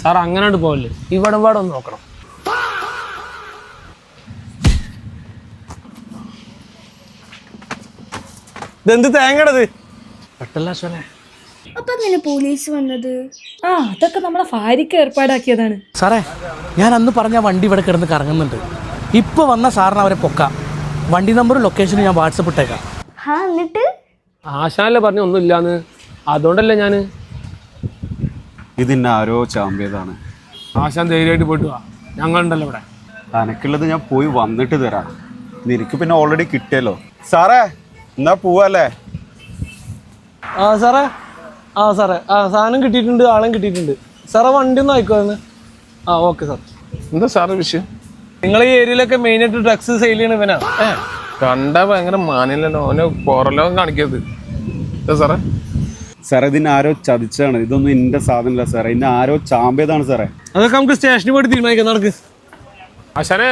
Sir അങ്ങനെ പോകല്ലേ, ഇവിടെ ഒന്ന് നോക്കണം. ഇതെന്ത് തേങ്ങടത്? അപ്പൊ അങ്ങനെ പോലീസ് വന്നത്? അതൊക്കെ നമ്മളെ ഭാര്യക്ക് ഏർപ്പാടാക്കിയതാണ്. സാറേ, ഞാൻ അന്ന് പറഞ്ഞ വണ്ടി ഇവിടെ കിടന്ന് കറങ്ങുന്നുണ്ട്. ഇപ്പോൾ വന്ന സാറിന് അവരെ പൊക്കാം. വണ്ടി നമ്പറും ലൊക്കേഷനും ഞാൻ വാട്സപ്പ് ഇട്ടേക്കാം. എന്നിട്ട് ആശാനല്ലേ പറഞ്ഞ ഒന്നുമില്ലാന്ന്, അതുകൊണ്ടല്ലേ ഞാൻ. ഇതിന്നെ ആരോ ചാമ്പിയതാണ്. ആശാൻ ധൈര്യമായിട്ട് പോയിട്ട് വാ, ഞങ്ങളുണ്ടല്ലോ ഇവിടെ. അനക്കുള്ളത് ഞാൻ പോയി വന്നിട്ട് തരാം. നിനക്ക് പിന്നെ ഓൾറെഡി കിട്ടിയല്ലോ. സാറേ എന്നാ പോവല്ലേ? സാറേ സാറേ സാധനം കിട്ടിയിട്ടുണ്ട്, ആളും കിട്ടിയിട്ടുണ്ട്. സാറേ വണ്ടി ഒന്ന് അയക്കുമായിരുന്നു. Okay sir. എന്താ സാറ് വിഷയം? നിങ്ങൾ ഈ ഏരിയയിലൊക്കെ മെയിനായിട്ട് ഡ്രഗ്സ് സെയിൽ ചെയ്യണ ഇവനാ. കണ്ടാ ഭയങ്കര മാനില്ലല്ലോ, ഓന് പുറലോകം കാണിക്കരുത്. എന്താ സാറേ? സാറേ ഇതിനെ ആരോ ചതിച്ചാണ്. ഇതൊന്നും എൻ്റെ സാധനമല്ല സാറേ, ഇന്നെ ആരോ ചാമ്പിയതാണ് സാറേ. അതൊക്കെ നമുക്ക് സ്റ്റേഷനിൽ പോയിട്ട് തീരുമാനിക്കാം. നടക്ക്. ആശാനെ